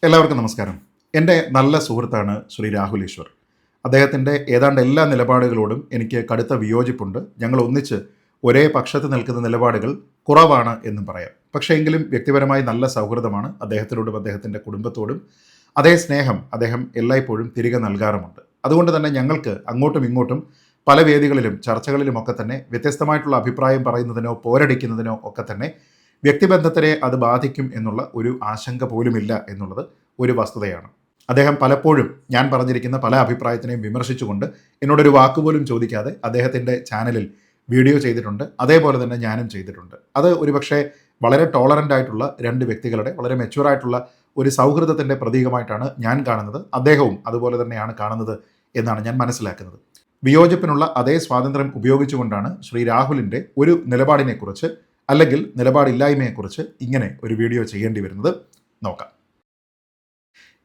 എല്ലാവർക്കും നമസ്കാരം. എൻ്റെ നല്ല സുഹൃത്താണ് ശ്രീ രാഹുൽ ഈശ്വർ. അദ്ദേഹത്തിൻ്റെ ഏതാണ്ട് എല്ലാ നിലപാടുകളോടും എനിക്ക് കടുത്ത വിയോജിപ്പുണ്ട്. ഞങ്ങൾ ഒന്നിച്ച് ഒരേ പക്ഷത്ത് നിൽക്കുന്ന നിലപാടുകൾ കുറവാണ് എന്നും പറയാം. പക്ഷേ എങ്കിലും വ്യക്തിപരമായി നല്ല സൗഹൃദമാണ് അദ്ദേഹത്തിനോടും അദ്ദേഹത്തിൻ്റെ കുടുംബത്തോടും. അതേ സ്നേഹം അദ്ദേഹം എല്ലായ്പ്പോഴും തിരികെ നൽകാറുമുണ്ട്. അതുകൊണ്ട് തന്നെ ഞങ്ങൾക്ക് അങ്ങോട്ടും ഇങ്ങോട്ടും പല വേദികളിലും ചർച്ചകളിലുമൊക്കെ തന്നെ വ്യത്യസ്തമായിട്ടുള്ള അഭിപ്രായം പറയുന്നതിനോ പോരടിക്കുന്നതിനോ ഒക്കെ തന്നെ വ്യക്തിബന്ധത്തിനെ അത് ബാധിക്കും എന്നുള്ള ഒരു ആശങ്ക പോലുമില്ല എന്നുള്ളത് ഒരു വസ്തുതയാണ്. അദ്ദേഹം പലപ്പോഴും ഞാൻ പറഞ്ഞിരിക്കുന്ന പല അഭിപ്രായത്തിനെയും വിമർശിച്ചുകൊണ്ട് എന്നോടൊരു വാക്കുപോലും ചോദിക്കാതെ അദ്ദേഹത്തിൻ്റെ ചാനലിൽ വീഡിയോ ചെയ്തിട്ടുണ്ട്. അതേപോലെ തന്നെ ഞാനും ചെയ്തിട്ടുണ്ട്. അത് ഒരുപക്ഷെ വളരെ ടോളറൻ്റ് ആയിട്ടുള്ള രണ്ട് വ്യക്തികളുടെ വളരെ മെച്യൂറായിട്ടുള്ള ഒരു സൗഹൃദത്തിൻ്റെ പ്രതീകമായിട്ടാണ് ഞാൻ കാണുന്നത്. അദ്ദേഹവും അതുപോലെ തന്നെയാണ് കാണുന്നത് എന്നാണ് ഞാൻ മനസ്സിലാക്കുന്നത്. വിയോജിപ്പിനുള്ള അതേ സ്വാതന്ത്ര്യം ഉപയോഗിച്ചുകൊണ്ടാണ് ശ്രീ രാഹുലിൻ്റെ ഒരു നിലപാടിനെക്കുറിച്ച് അല്ലെങ്കിൽ നിലപാടില്ലായ്മയെക്കുറിച്ച് ഇങ്ങനെ ഒരു വീഡിയോ ചെയ്യേണ്ടി വരുന്നത്. നോക്കാം.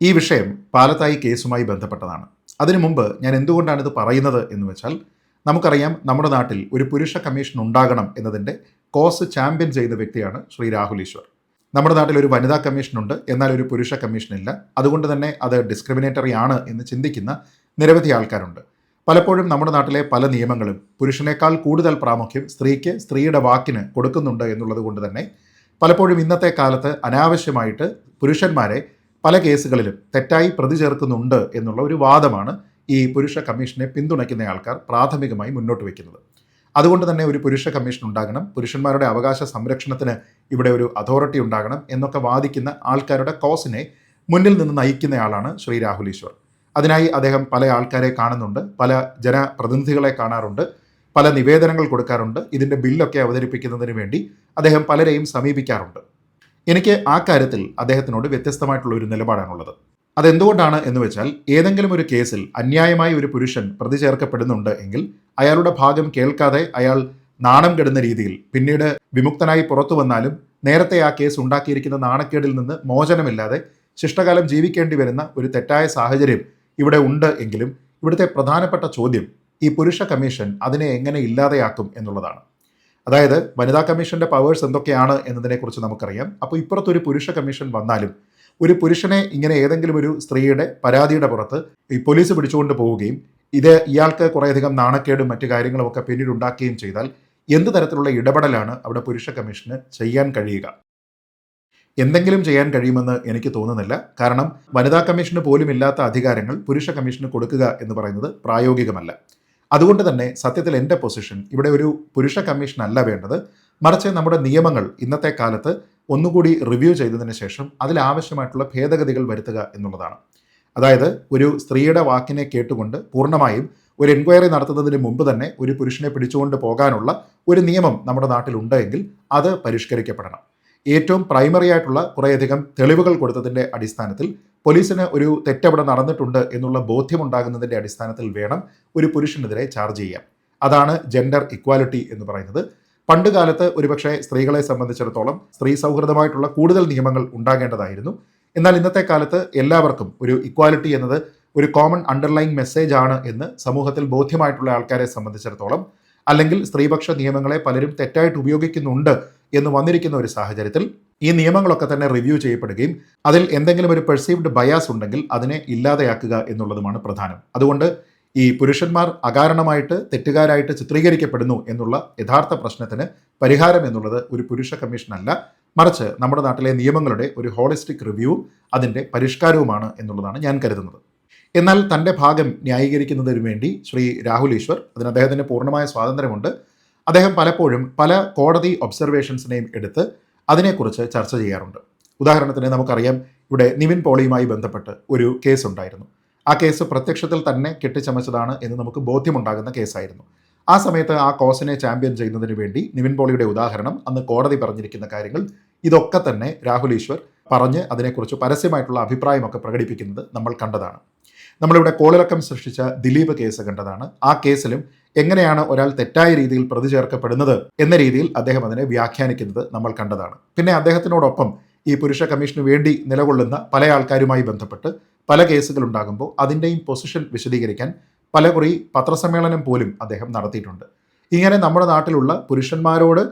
ഈ വിഷയം പാലത്തായി കേസുമായി ബന്ധപ്പെട്ടതാണ്. അതിനു മുമ്പ് ഞാൻ എന്തുകൊണ്ടാണ് ഇത് പറയുന്നത് എന്ന് വെച്ചാൽ, നമുക്കറിയാം നമ്മുടെ നാട്ടിൽ ഒരു പുരുഷ കമ്മീഷൻ ഉണ്ടാകണം എന്നതിൻ്റെ കോസ് ചാമ്പ്യൻ ചെയ്ത വ്യക്തിയാണ് ശ്രീ രാഹുൽ ഈശ്വർ. നമ്മുടെ നാട്ടിൽ ഒരു വനിതാ കമ്മീഷനുണ്ട്, എന്നാൽ ഒരു പുരുഷ കമ്മീഷനില്ല. അതുകൊണ്ട് തന്നെ അത് ഡിസ്ക്രിമിനേറ്ററി ആണ് എന്ന് ചിന്തിക്കുന്ന നിരവധി ആൾക്കാരുണ്ട്. പലപ്പോഴും നമ്മുടെ നാട്ടിലെ പല നിയമങ്ങളും പുരുഷനേക്കാൾ കൂടുതൽ പ്രാമുഖ്യം സ്ത്രീക്ക്, സ്ത്രീയുടെ വാക്കിന് കൊടുക്കുന്നുണ്ട് എന്നുള്ളത് കൊണ്ട് തന്നെ പലപ്പോഴും ഇന്നത്തെ കാലത്ത് അനാവശ്യമായിട്ട് പുരുഷന്മാരെ പല കേസുകളിലും തെറ്റായി പ്രതി ചേർക്കുന്നുണ്ട് എന്നുള്ള ഒരു വാദമാണ് ഈ പുരുഷ കമ്മീഷനെ പിന്തുണയ്ക്കുന്ന ആൾക്കാർ പ്രാഥമികമായി മുന്നോട്ട് വയ്ക്കുന്നത്. അതുകൊണ്ട് തന്നെ ഒരു പുരുഷ കമ്മീഷൻ ഉണ്ടാകണം, പുരുഷന്മാരുടെ അവകാശ സംരക്ഷണത്തിന് ഇവിടെ ഒരു അതോറിറ്റി ഉണ്ടാകണം എന്നൊക്കെ വാദിക്കുന്ന ആൾക്കാരുടെ കോസിനെ മുന്നിൽ നിന്ന് നയിക്കുന്നയാളാണ് ശ്രീ രാഹുൽ ഈശ്വർ. അതിനായി അദ്ദേഹം പല ആൾക്കാരെ കാണുന്നുണ്ട്, പല ജനപ്രതിനിധികളെ കാണാറുണ്ട്, പല നിവേദനങ്ങൾ കൊടുക്കാറുണ്ട്. ഇതിൻ്റെ ബില്ലൊക്കെ അവതരിപ്പിക്കുന്നതിന് വേണ്ടി അദ്ദേഹം പലരെയും സമീപിക്കാറുണ്ട്. എനിക്ക് ആ കാര്യത്തിൽ അദ്ദേഹത്തിനോട് വ്യത്യസ്തമായിട്ടുള്ള ഒരു നിലപാടാണുള്ളത്. അതെന്തുകൊണ്ടാണ് എന്ന് വെച്ചാൽ, ഏതെങ്കിലും ഒരു കേസിൽ അന്യായമായി ഒരു പുരുഷൻ പ്രതി ചേർക്കപ്പെടുന്നുണ്ട് എങ്കിൽ അയാളുടെ ഭാഗം കേൾക്കാതെ അയാൾ നാണം കെടുന്ന രീതിയിൽ പിന്നീട് വിമുക്തനായി പുറത്തു വന്നാലും നേരത്തെ ആ കേസ് ഉണ്ടാക്കിയിരിക്കുന്ന നാണക്കേടിൽ നിന്ന് മോചനമില്ലാതെ ശിഷ്ടകാലം ജീവിക്കേണ്ടി വരുന്ന ഒരു തെറ്റായ സാഹചര്യം ഇവിടെ ഉണ്ട് എങ്കിലും ഇവിടുത്തെ പ്രധാനപ്പെട്ട ചോദ്യം ഈ പുരുഷ കമ്മീഷൻ അതിനെ എങ്ങനെ ഇല്ലാതെയാക്കും എന്നുള്ളതാണ്. അതായത് വനിതാ കമ്മീഷൻ്റെ പവേഴ്സ് എന്തൊക്കെയാണ് എന്നതിനെക്കുറിച്ച് നമുക്കറിയാം. അപ്പോൾ ഇപ്പുറത്തൊരു പുരുഷ കമ്മീഷൻ വന്നാലും ഒരു പുരുഷനെ ഇങ്ങനെ ഏതെങ്കിലും ഒരു സ്ത്രീയുടെ പരാതിയുടെ പുറത്ത് ഈ പോലീസ് പിടിച്ചുകൊണ്ട് പോവുകയും ഇയാൾക്ക് കുറേയധികം നാണക്കേടും മറ്റു കാര്യങ്ങളും ഒക്കെ പിന്നീട് ഉണ്ടാക്കുകയും ചെയ്താൽ എന്ത് തരത്തിലുള്ള ഇടപെടലാണ് അവിടെ പുരുഷ കമ്മീഷന് ചെയ്യാൻ കഴിയുക? എന്തെങ്കിലും ചെയ്യാൻ കഴിയുമെന്ന് എനിക്ക് തോന്നുന്നില്ല. കാരണം വനിതാ കമ്മീഷന് പോലും ഇല്ലാത്ത അധികാരങ്ങൾ പുരുഷ കമ്മീഷന് കൊടുക്കുക എന്ന് പറയുന്നത് പ്രായോഗികമല്ല. അതുകൊണ്ട് തന്നെ സത്യത്തിൽ എൻ്റെ പൊസിഷൻ ഇവിടെ ഒരു പുരുഷ കമ്മീഷൻ അല്ല വേണ്ടത്, മറിച്ച് നമ്മുടെ നിയമങ്ങൾ ഇന്നത്തെ കാലത്ത് ഒന്നുകൂടി റിവ്യൂ ചെയ്തതിന് ശേഷം അതിലാവശ്യമായിട്ടുള്ള ഭേദഗതികൾ വരുത്തുക എന്നുള്ളതാണ്. അതായത് ഒരു സ്ത്രീയുടെ വാക്കിനെ കേട്ടുകൊണ്ട് പൂർണ്ണമായും ഒരു എൻക്വയറി നടത്തുന്നതിന് മുമ്പ് തന്നെ ഒരു പുരുഷനെ പിടിച്ചുകൊണ്ട് പോകാനുള്ള ഒരു നിയമം നമ്മുടെ നാട്ടിലുണ്ട് എങ്കിൽ അത് പരിഷ്കരിക്കപ്പെടണം. ഏറ്റവും പ്രൈമറി ആയിട്ടുള്ള കുറേയധികം തെളിവുകൾ കൊടുത്തതിൻ്റെ അടിസ്ഥാനത്തിൽ പോലീസിന് ഒരു തെറ്റവിടെ നടന്നിട്ടുണ്ട് എന്നുള്ള ബോധ്യമുണ്ടാകുന്നതിൻ്റെ അടിസ്ഥാനത്തിൽ വേണം ഒരു പുരുഷനെതിരെ ചാർജ് ചെയ്യാൻ. അതാണ് ജെൻഡർ ഇക്വാലിറ്റി എന്ന് പറയുന്നത്. പണ്ട് കാലത്ത് ഒരുപക്ഷെ സ്ത്രീകളെ സംബന്ധിച്ചിടത്തോളം സ്ത്രീ സൗഹൃദമായിട്ടുള്ള കൂടുതൽ നിയമങ്ങൾ ഉണ്ടാകേണ്ടതായിരുന്നു. എന്നാൽ ഇന്നത്തെ കാലത്ത് എല്ലാവർക്കും ഒരു ഇക്വാലിറ്റി എന്നത് ഒരു കോമൺ അണ്ടർലൈൻ മെസ്സേജ് ആണ് എന്ന് സമൂഹത്തിൽ ബോധ്യമായിട്ടുള്ള ആൾക്കാരെ സംബന്ധിച്ചിടത്തോളം, അല്ലെങ്കിൽ സ്ത്രീപക്ഷ നിയമങ്ങളെ പലരും തെറ്റായിട്ട് ഉപയോഗിക്കുന്നുണ്ട് എന്ന് വന്നിരിക്കുന്ന ഒരു സാഹചര്യത്തിൽ ഈ നിയമങ്ങളൊക്കെ തന്നെ റിവ്യൂ ചെയ്യപ്പെടുകയും അതിൽ എന്തെങ്കിലും ഒരു പെർസീവ്ഡ് ബയാസ് ഉണ്ടെങ്കിൽ അതിനെ ഇല്ലാതെയാക്കുക എന്നുള്ളതുമാണ് പ്രധാനം. അതുകൊണ്ട് ഈ പുരുഷന്മാർ അകാരണമായിട്ട് തെറ്റുകാരായിട്ട് ചിത്രീകരിക്കപ്പെടുന്നു എന്നുള്ള യഥാർത്ഥ പ്രശ്നത്തിന് പരിഹാരം എന്നുള്ളത് ഒരു പുരുഷ കമ്മീഷൻ അല്ല, മറിച്ച് നമ്മുടെ നാട്ടിലെ നിയമങ്ങളുടെ ഒരു ഹോളിസ്റ്റിക് റിവ്യൂവും അതിൻ്റെ പരിഷ്കാരവുമാണ് എന്നുള്ളതാണ് ഞാൻ കരുതുന്നത്. എന്നാൽ തൻ്റെ ഭാഗം ന്യായീകരിക്കുന്നതിന് വേണ്ടി ശ്രീ രാഹുൽ ഈശ്വർ, അതിന് അദ്ദേഹത്തിന് പൂർണ്ണമായ സ്വാതന്ത്ര്യമുണ്ട്, അദ്ദേഹം പലപ്പോഴും പല കോടതി ഒബ്സർവേഷൻസിനെയും എടുത്ത് അതിനെക്കുറിച്ച് ചർച്ച ചെയ്യാറുണ്ട്. ഉദാഹരണത്തിന് നമുക്കറിയാം, ഇവിടെ നിവിൻ പോളിയുമായി ബന്ധപ്പെട്ട് ഒരു കേസ് ഉണ്ടായിരുന്നു. ആ കേസ് പ്രത്യക്ഷത്തിൽ തന്നെ കെട്ടിച്ചമച്ചതാണ് എന്ന് നമുക്ക് ബോധ്യമുണ്ടാകുന്ന കേസായിരുന്നു. ആ സമയത്ത് ആ കോസിനെ ചാമ്പ്യൻ ചെയ്യുന്നതിന് വേണ്ടി നിവിൻ പോളിയുടെ ഉദാഹരണം, അന്ന് കോടതി പറഞ്ഞിരിക്കുന്ന കാര്യങ്ങൾ, ഇതൊക്കെ തന്നെ രാഹുൽ ഈശ്വർ പറഞ്ഞ് അതിനെക്കുറിച്ച് പരസ്യമായിട്ടുള്ള അഭിപ്രായമൊക്കെ പ്രകടിപ്പിക്കുന്നത് നമ്മൾ കണ്ടതാണ്. നമ്മളിവിടെ കോളിളക്കം സൃഷ്ടിച്ച ദിലീപ് കേസ് കണ്ടതാണ്. ആ കേസിലും എങ്ങനെയാണ് ഒരാൾ തെറ്റായ രീതിയിൽ പ്രതി ചേർക്കപ്പെടുന്നത് എന്ന രീതിയിൽ അദ്ദേഹം അതിനെ വ്യാഖ്യാനിക്കുന്നത് നമ്മൾ കണ്ടതാണ്. പിന്നെ അദ്ദേഹത്തിനോടൊപ്പം ഈ പുരുഷ കമ്മീഷന് വേണ്ടി നിലകൊള്ളുന്ന പല ആൾക്കാരുമായി ബന്ധപ്പെട്ട് പല കേസുകൾ ഉണ്ടാകുമ്പോൾ അതിൻ്റെയും പൊസിഷൻ വിശദീകരിക്കാൻ പലകുറി പത്രസമ്മേളനം പോലും അദ്ദേഹം നടത്തിയിട്ടുണ്ട്. ഇങ്ങനെ നമ്മുടെ നാട്ടിലുള്ള പുരുഷന്മാരോട്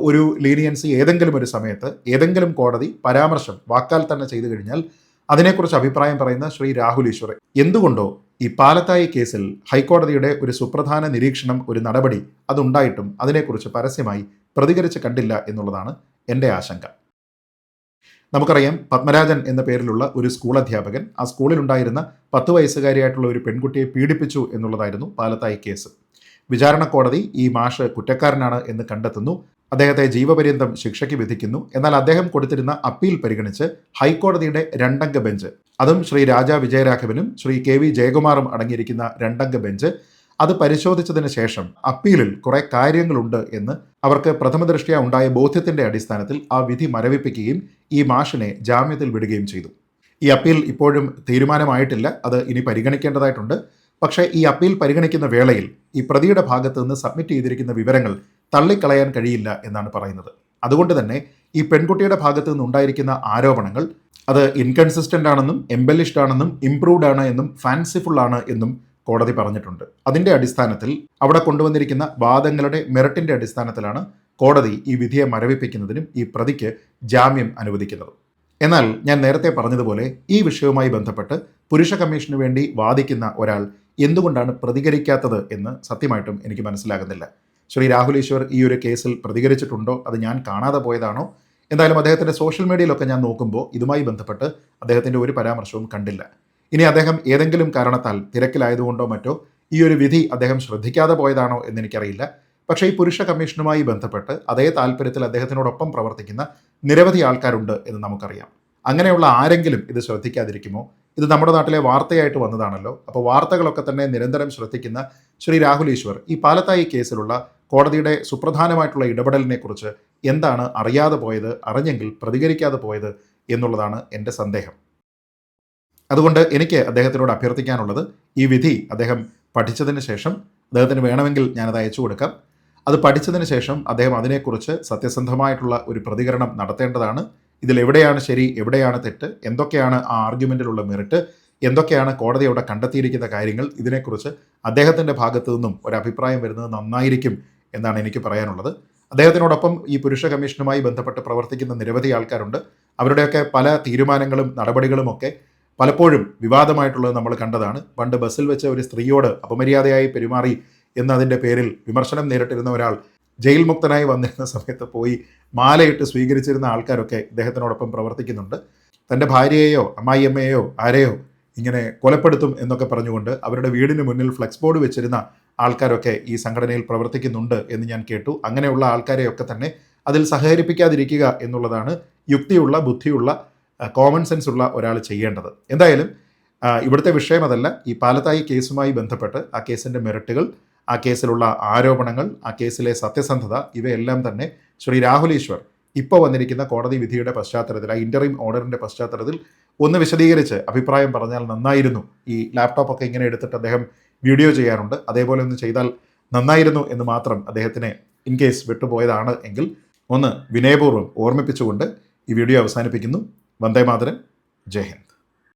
ഒരു ലീനിയൻസി ഏതെങ്കിലും ഒരു സമയത്ത് ഏതെങ്കിലും കോടതി പരാമർശം വാക്കാൽ തന്നെ ചെയ്തു കഴിഞ്ഞാൽ അതിനെക്കുറിച്ച് അഭിപ്രായം പറയുന്ന ശ്രീ രാഹുൽ ഈശ്വർ എന്തുകൊണ്ടോ ഈ പാലത്തായി കേസിൽ ഹൈക്കോടതിയുടെ ഒരു സുപ്രധാന നിരീക്ഷണം, ഒരു നടപടി അതുണ്ടായിട്ടും അതിനെക്കുറിച്ച് പരസ്യമായി പ്രതികരിച്ച് കണ്ടില്ല എന്നുള്ളതാണ് എൻ്റെ ആശങ്ക. നമുക്കറിയാം, പത്മരാജൻ എന്ന പേരിലുള്ള ഒരു സ്കൂൾ അധ്യാപകൻ ആ സ്കൂളിലുണ്ടായിരുന്ന 10 വയസ്സുകാരിയായിട്ടുള്ള ഒരു പെൺകുട്ടിയെ പീഡിപ്പിച്ചു എന്നുള്ളതായിരുന്നു പാലത്തായി കേസ്. വിചാരണ കോടതി ഈ മാഷ് കുറ്റക്കാരനാണ് എന്ന് കണ്ടെത്തുന്നു, അദ്ദേഹത്തെ ജീവപര്യന്തം ശിക്ഷയ്ക്ക് വിധിക്കുന്നു. എന്നാൽ അദ്ദേഹം കൊടുത്തിരുന്ന അപ്പീൽ പരിഗണിച്ച് ഹൈക്കോടതിയുടെ 2 അംഗ ബെഞ്ച്, അതും ശ്രീ രാജാ വിജയരാഘവനും ശ്രീ KV ജയകുമാറും അടങ്ങിയിരിക്കുന്ന 2 അംഗ ബെഞ്ച് അത് പരിശോധിച്ചതിന് ശേഷം അപ്പീലിൽ കുറെ കാര്യങ്ങളുണ്ട് എന്ന് അവർക്ക് പ്രഥമദൃഷ്ട്യാ ഉണ്ടായ ബോധ്യത്തിന്റെ അടിസ്ഥാനത്തിൽ ആ വിധി മരവിപ്പിക്കുകയും ഈ മാഷിനെ ജാമ്യത്തിൽ വിടുകയും ചെയ്തു. ഈ അപ്പീൽ ഇപ്പോഴും തീരുമാനമായിട്ടില്ല, അത് ഇനി പരിഗണിക്കേണ്ടതായിട്ടുണ്ട്. പക്ഷേ ഈ അപ്പീൽ പരിഗണിക്കുന്ന വേളയിൽ ഈ പ്രതിയുടെ ഭാഗത്ത് നിന്ന് സബ്മിറ്റ് ചെയ്തിരിക്കുന്ന വിവരങ്ങൾ തള്ളിക്കളയാൻ കഴിയില്ല എന്നാണ് പറയുന്നത്. അതുകൊണ്ട് തന്നെ ഈ പെൺകുട്ടിയുടെ ഭാഗത്ത് നിന്നുണ്ടായിരിക്കുന്ന ആരോപണങ്ങൾ അത് ഇൻകൺസിസ്റ്റന്റ് ആണെന്നും എംബെലിഷ്ഡ് ആണെന്നും ഇംപ്രൂവ്ഡ് ആണ് എന്നും ഫാൻസിഫുൾ ആണ് എന്നും കോടതി പറഞ്ഞിട്ടുണ്ട്. അതിൻ്റെ അടിസ്ഥാനത്തിൽ അവിടെ കൊണ്ടുവന്നിരിക്കുന്ന വാദങ്ങളുടെ മെറിറ്റിൻ്റെ അടിസ്ഥാനത്തിലാണ് കോടതി ഈ വിധിയെ മരവിപ്പിക്കുന്നതിനും ഈ പ്രതിക്ക് ജാമ്യം അനുവദിക്കുന്നത്. എന്നാൽ ഞാൻ നേരത്തെ പറഞ്ഞതുപോലെ ഈ വിഷയവുമായി ബന്ധപ്പെട്ട് പുരുഷ കമ്മീഷന് വേണ്ടി വാദിക്കുന്ന ഒരാൾ എന്തുകൊണ്ടാണ് പ്രതികരിക്കാത്തത് എന്ന് സത്യമായിട്ടും എനിക്ക് മനസ്സിലാകുന്നില്ല. ശ്രീ രാഹുൽ ഈശ്വർ ഈ ഒരു കേസിൽ പ്രതികരിച്ചിട്ടുണ്ടോ, അത് ഞാൻ കാണാതെ പോയതാണോ? എന്തായാലും അദ്ദേഹത്തിൻ്റെ സോഷ്യൽ മീഡിയയിലൊക്കെ ഞാൻ നോക്കുമ്പോൾ ഇതുമായി ബന്ധപ്പെട്ട് അദ്ദേഹത്തിൻ്റെ ഒരു പരാമർശവും കണ്ടില്ല. ഇനി അദ്ദേഹം ഏതെങ്കിലും കാരണത്താൽ തിരക്കിലായതുകൊണ്ടോ മറ്റോ ഈ ഒരു വിധി അദ്ദേഹം ശ്രദ്ധിക്കാതെ പോയതാണോ എന്നെനിക്കറിയില്ല. പക്ഷേ ഈ പുരുഷ കമ്മീഷനുമായി ബന്ധപ്പെട്ട് അതേ താല്പര്യത്തിൽ അദ്ദേഹത്തിനോടൊപ്പം പ്രവർത്തിക്കുന്ന നിരവധി ആൾക്കാരുണ്ട് എന്ന് നമുക്കറിയാം. അങ്ങനെയുള്ള ആരെങ്കിലും ഇത് ശ്രദ്ധിക്കാതിരിക്കുമോ? ഇത് നമ്മുടെ നാട്ടിലെ വാർത്തയായിട്ട് വന്നതാണല്ലോ. അപ്പോൾ വാർത്തകളൊക്കെ തന്നെ നിരന്തരം ശ്രദ്ധിക്കുന്ന ശ്രീ രാഹുൽ ഈശ്വർ ഈ പാലത്തായി കേസിലുള്ള കോടതിയുടെ സുപ്രധാനമായിട്ടുള്ള ഇടപെടലിനെ കുറിച്ച് എന്താണ് അറിയാതെ പോയത്, അറിഞ്ഞെങ്കിൽ പ്രതികരിക്കാതെ പോയത് എന്നുള്ളതാണ് എൻ്റെ സന്ദേഹം. അതുകൊണ്ട് എനിക്ക് അദ്ദേഹത്തിനോട് അഭ്യർത്ഥിക്കാനുള്ളത്, ഈ വിധി അദ്ദേഹം പഠിച്ചതിന് ശേഷം, അദ്ദേഹത്തിന് വേണമെങ്കിൽ ഞാനത് അയച്ചു കൊടുക്കാം, അത് പഠിച്ചതിന് ശേഷം അദ്ദേഹം അതിനെക്കുറിച്ച് സത്യസന്ധമായിട്ടുള്ള ഒരു പ്രതികരണം നടത്തേണ്ടതാണ്. ഇതിലെവിടെയാണ് ശരി, എവിടെയാണ് തെറ്റ്, എന്തൊക്കെയാണ് ആ ആർഗ്യുമെൻറ്റിലുള്ള മെറിറ്റ്, എന്തൊക്കെയാണ് കോടതി അവിടെ കണ്ടെത്തിയിരിക്കുന്ന കാര്യങ്ങൾ, ഇതിനെക്കുറിച്ച് അദ്ദേഹത്തിൻ്റെ ഭാഗത്തു നിന്നും ഒരു അഭിപ്രായം വരുന്നത് നന്നായിരിക്കും എന്നാണ് എനിക്ക് പറയാനുള്ളത്. അദ്ദേഹത്തിനോടൊപ്പം ഈ പുരുഷ കമ്മീഷനുമായി ബന്ധപ്പെട്ട് പ്രവർത്തിക്കുന്ന നിരവധി ആൾക്കാരുണ്ട്. അവരുടെയൊക്കെ പല തീരുമാനങ്ങളും നടപടികളുമൊക്കെ പലപ്പോഴും വിവാദമായിട്ടുള്ളത് നമ്മൾ കണ്ടതാണ്. പണ്ട് ബസ്സിൽ വെച്ച് ഒരു സ്ത്രീയോട് അപമര്യാദയായി പെരുമാറി എന്നതിൻ്റെ പേരിൽ വിമർശനം നേരിട്ടിരുന്ന ഒരാൾ ജയിൽ മുക്തനായി വന്നിരുന്ന സമയത്ത് പോയി മാലയിട്ട് സ്വീകരിച്ചിരുന്ന ആൾക്കാരൊക്കെ ഇദ്ദേഹത്തിനോടൊപ്പം പ്രവർത്തിക്കുന്നുണ്ട്. തൻ്റെ ഭാര്യയെയോ അമ്മായിയമ്മയെയോ ആരെയോ ഇങ്ങനെ കൊലപ്പെടുത്തും എന്നൊക്കെ പറഞ്ഞുകൊണ്ട് അവരുടെ വീടിന് മുന്നിൽ ഫ്ലെക്സ് ബോർഡ് വെച്ചിരുന്ന ആൾക്കാരൊക്കെ ഈ സംഘടനയിൽ പ്രവർത്തിക്കുന്നുണ്ട് എന്ന് ഞാൻ കേട്ടു. അങ്ങനെയുള്ള ആൾക്കാരെയൊക്കെ തന്നെ അതിൽ സഹകരിപ്പിക്കാതിരിക്കുക എന്നുള്ളതാണ് യുക്തിയുള്ള, ബുദ്ധിയുള്ള, കോമൺ സെൻസ് ഉള്ള ഒരാൾ ചെയ്യേണ്ടത്. എന്തായാലും ഇവിടുത്തെ വിഷയം അതല്ല. ഈ പാലത്തായി കേസുമായി ബന്ധപ്പെട്ട് ആ കേസിൻ്റെ മെറിറ്റുകൾ, ആ കേസിലുള്ള ആരോപണങ്ങൾ, ആ കേസിലെ സത്യസന്ധത, ഇവയെല്ലാം തന്നെ ശ്രീ രാഹുൽ ഈശ്വർ ഇപ്പോൾ വന്നിരിക്കുന്ന കോടതി വിധിയുടെ പശ്ചാത്തലത്തിൽ, ആ ഇൻ്ററിം ഓർഡറിൻ്റെ പശ്ചാത്തലത്തിൽ ഒന്ന് വിശദീകരിച്ച് അഭിപ്രായം പറഞ്ഞാൽ നന്നായിരുന്നു. ഈ ലാപ്ടോപ്പൊക്കെ ഇങ്ങനെ എടുത്തിട്ട് അദ്ദേഹം വീഡിയോ ചെയ്യാറുണ്ട്, അതേപോലെ ഒന്ന് ചെയ്താൽ നന്നായിരുന്നു എന്ന് മാത്രം അദ്ദേഹത്തിന് ഇൻ കേസ് വിട്ടുപോയതാണ് എങ്കിൽ ഒന്ന് വിനയപൂർവ്വം ഓർമ്മിപ്പിച്ചുകൊണ്ട് ഈ വീഡിയോ അവസാനിപ്പിക്കുന്നു. വന്ദേ മാതരം. ജയ് ഹിന്ദ്.